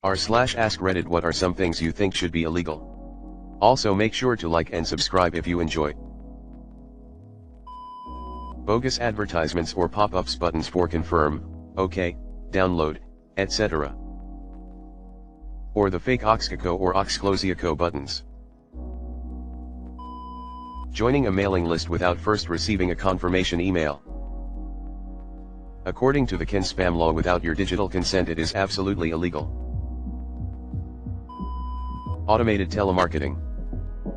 r/ask Reddit what are some things you think should be illegal. Also make sure to like and subscribe if you enjoy. Bogus advertisements or pop-ups, buttons for confirm, OK, download, etc. Or the fake Oxcaco or Oxclosiaco buttons. Joining a mailing list without first receiving a confirmation email. According to the Kin spam law, without your digital consent it is absolutely illegal. Automated telemarketing.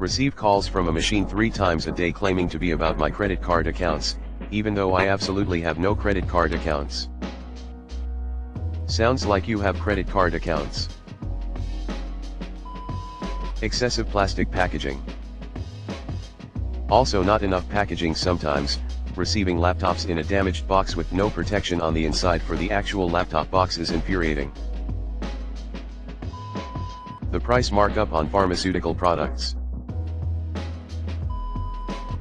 Receive calls from a machine 3 times a day claiming to be about my credit card accounts, even though I absolutely have no credit card accounts. Sounds like you have credit card accounts. Excessive plastic packaging. Also not enough packaging sometimes. Receiving laptops in a damaged box with no protection on the inside for the actual laptop box is infuriating. The price markup on pharmaceutical products.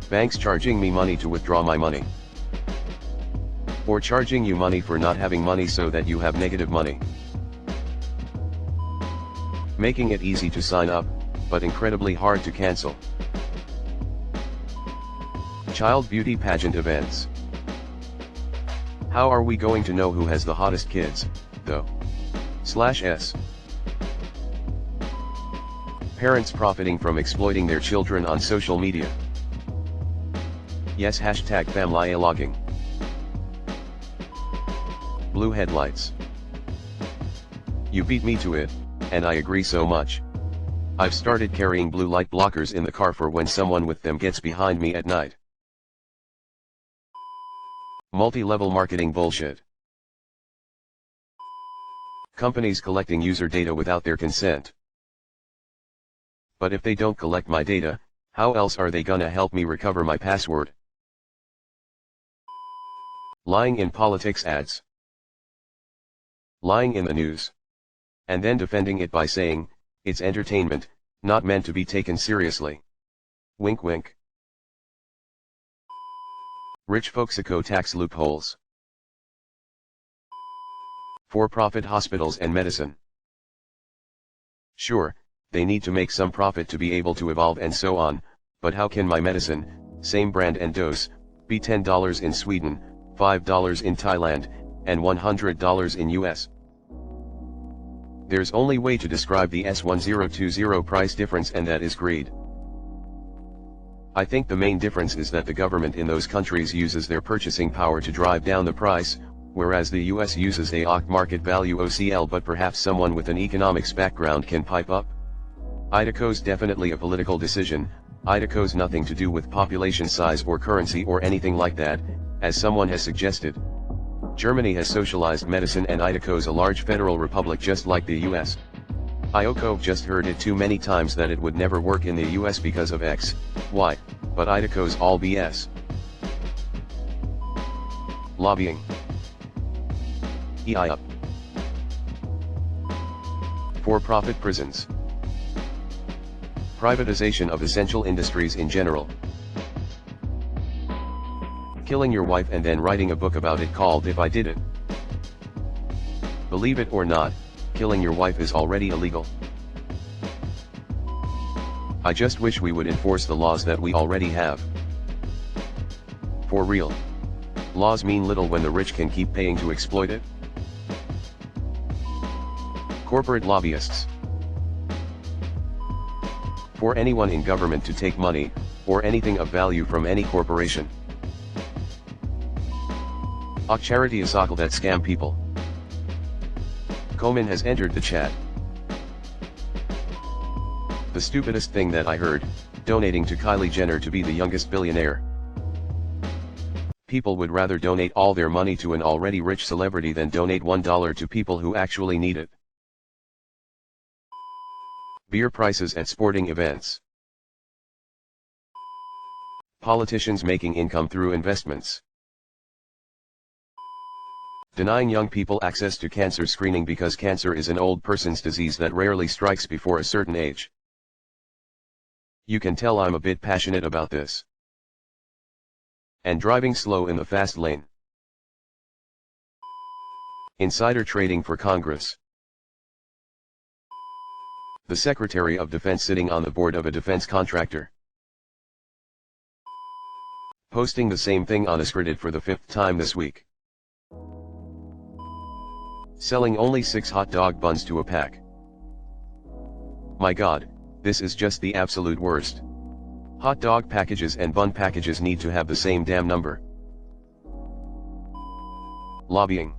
Banks charging me money to withdraw my money. Or charging you money for not having money so that you have negative money. Making it easy to sign up, but incredibly hard to cancel. Child beauty pageant events. How are we going to know who has the hottest kids, though? /s. Parents profiting from exploiting their children on social media. Yes, #family logging. Blue headlights. You beat me to it, and I agree so much. I've started carrying blue light blockers in the car for when someone with them gets behind me at night. Multi-level marketing bullshit. Companies collecting user data without their consent. But if they don't collect my data, how else are they gonna help me recover my password? Lying in politics ads. Lying in the news. And then defending it by saying, it's entertainment, not meant to be taken seriously. Wink wink. Rich folksico tax loopholes. For-profit hospitals and medicine. Sure, they need to make some profit to be able to evolve and so on, but how can my medicine, same brand and dose, be $10 in Sweden, $5 in Thailand, and $100 in US? There's only way to describe the S1020 price difference, and that is greed. I think the main difference is that the government in those countries uses their purchasing power to drive down the price, whereas the US uses a market value OCL, but perhaps someone with an economics background can pipe up. Idaco's definitely a political decision. Idaco's nothing to do with population size or currency or anything like that, as someone has suggested. Germany has socialized medicine and Idaco's a large federal republic just like the US. Ioko just heard it too many times that it would never work in the US because of X, Y, but Idaco's all BS. Lobbying. EI up. For-profit prisons. Privatization of essential industries in general. Killing your wife and then writing a book about it called If I Did It. Believe it or not, killing your wife is already illegal. I just wish we would enforce the laws that we already have. For real. Laws mean little when the rich can keep paying to exploit it. Corporate lobbyists. For anyone in government to take money, or anything of value from any corporation. Charity asakal that scam people. Komen has entered the chat. The stupidest thing that I heard, donating to Kylie Jenner to be the youngest billionaire. People would rather donate all their money to an already rich celebrity than donate $1 to people who actually need it. Beer prices at sporting events. Politicians making income through investments. Denying young people access to cancer screening because cancer is an old person's disease that rarely strikes before a certain age. You can tell I'm a bit passionate about this. And driving slow in the fast lane. Insider trading for Congress. The Secretary of Defense sitting on the board of a defense contractor. Posting the same thing on Reddit for the 5th time this week. Selling only 6 hot dog buns to a pack. My god, this is just the absolute worst. Hot dog packages and bun packages need to have the same damn number. Lobbying.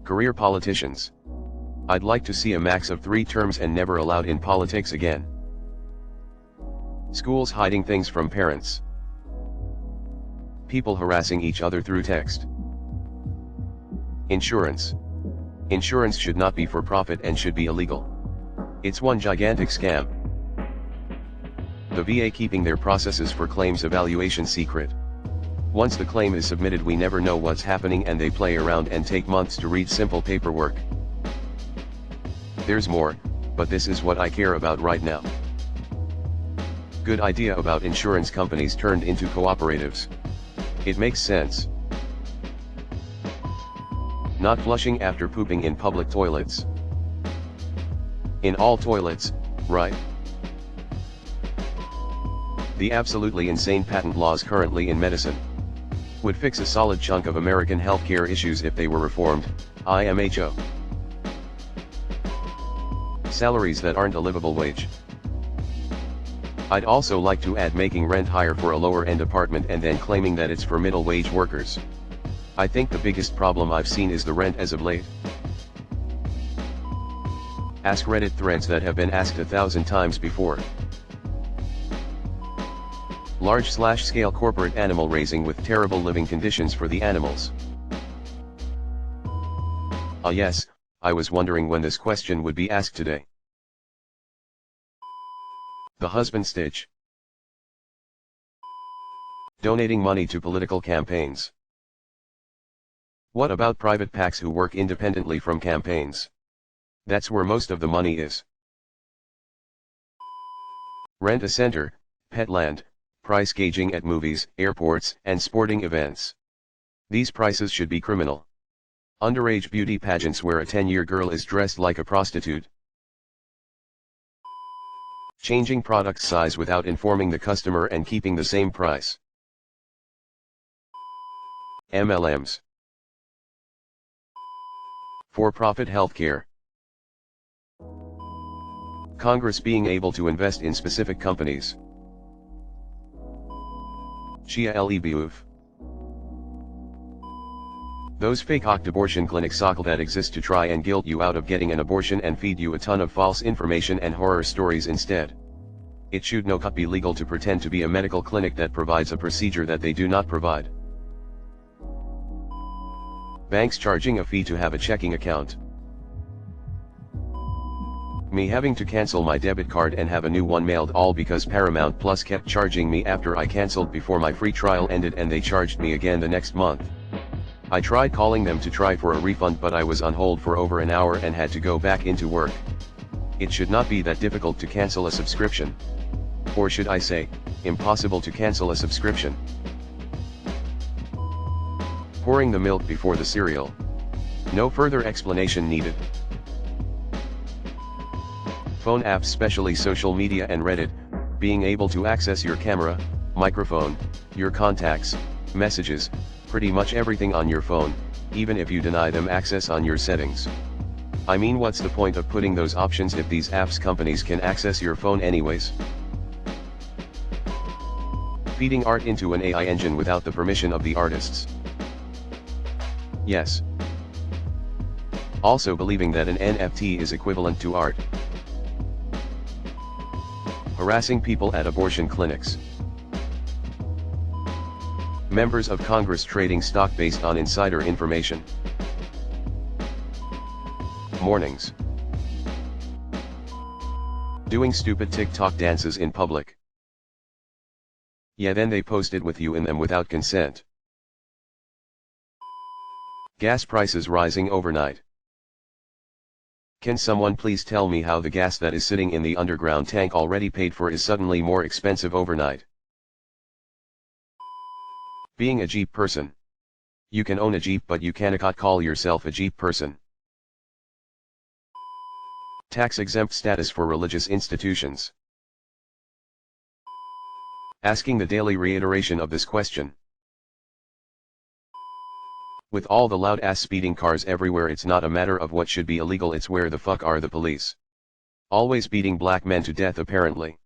Career politicians. I'd like to see a max of 3 terms and never allowed in politics again. Schools hiding things from parents. People harassing each other through text. Insurance. Insurance should not be for profit and should be illegal. It's one gigantic scam. The VA keeping their processes for claims evaluation secret. Once the claim is submitted, we never know what's happening and they play around and take months to read simple paperwork. There's more, but this is what I care about right now. Good idea about insurance companies turned into cooperatives. It makes sense. Not flushing after pooping in public toilets. In all toilets, right? The absolutely insane patent laws currently in medicine would fix a solid chunk of American healthcare issues if they were reformed. IMHO. Salaries that aren't a livable wage. I'd also like to add making rent higher for a lower-end apartment and then claiming that it's for middle-wage workers. I think the biggest problem I've seen is the rent as of late. Ask Reddit threads that have been asked 1,000 times before. Large/scale corporate animal raising with terrible living conditions for the animals. Ah yes, I was wondering when this question would be asked today. The husband stitch. Donating money to political campaigns. What about private PACs who work independently from campaigns? That's where most of the money is. Rent a center, Petland, price gauging at movies, airports, and sporting events. These prices should be criminal. Underage beauty pageants where a 10-year girl is dressed like a prostitute. Changing product size without informing the customer and keeping the same price. MLMs. For-profit healthcare. Congress being able to invest in specific companies. Shia Lebeouf. Those fake abortion clinics that exist to try and guilt you out of getting an abortion and feed you a ton of false information and horror stories instead. It should not be legal to pretend to be a medical clinic that provides a procedure that they do not provide. Banks charging a fee to have a checking account. Me having to cancel my debit card and have a new one mailed, all because Paramount Plus kept charging me after I canceled before my free trial ended and they charged me again the next month. I tried calling them to try for a refund, but I was on hold for over an hour and had to go back into work. It should not be that difficult to cancel a subscription. Or should I say, impossible to cancel a subscription. Pouring the milk before the cereal. No further explanation needed. Phone apps, especially social media and Reddit, being able to access your camera, microphone, your contacts, messages, pretty much everything on your phone, even if you deny them access on your settings. I mean, what's the point of putting those options if these apps companies can access your phone anyways? Feeding art into an AI engine without the permission of the artists. Yes. Also believing that an NFT is equivalent to art. Harassing people at abortion clinics. Members of Congress trading stock based on insider information. Mornings. Doing stupid TikTok dances in public. Yeah, then they posted with you in them without consent. Gas prices rising overnight. Can someone please tell me how the gas that is sitting in the underground tank already paid for is suddenly more expensive overnight? Being a Jeep person. You can own a Jeep, but you cannot call yourself a Jeep person. Tax-exempt status for religious institutions. Asking the daily reiteration of this question. With all the loud-ass speeding cars everywhere, it's not a matter of what should be illegal, it's where the fuck are the police? Always beating black men to death apparently.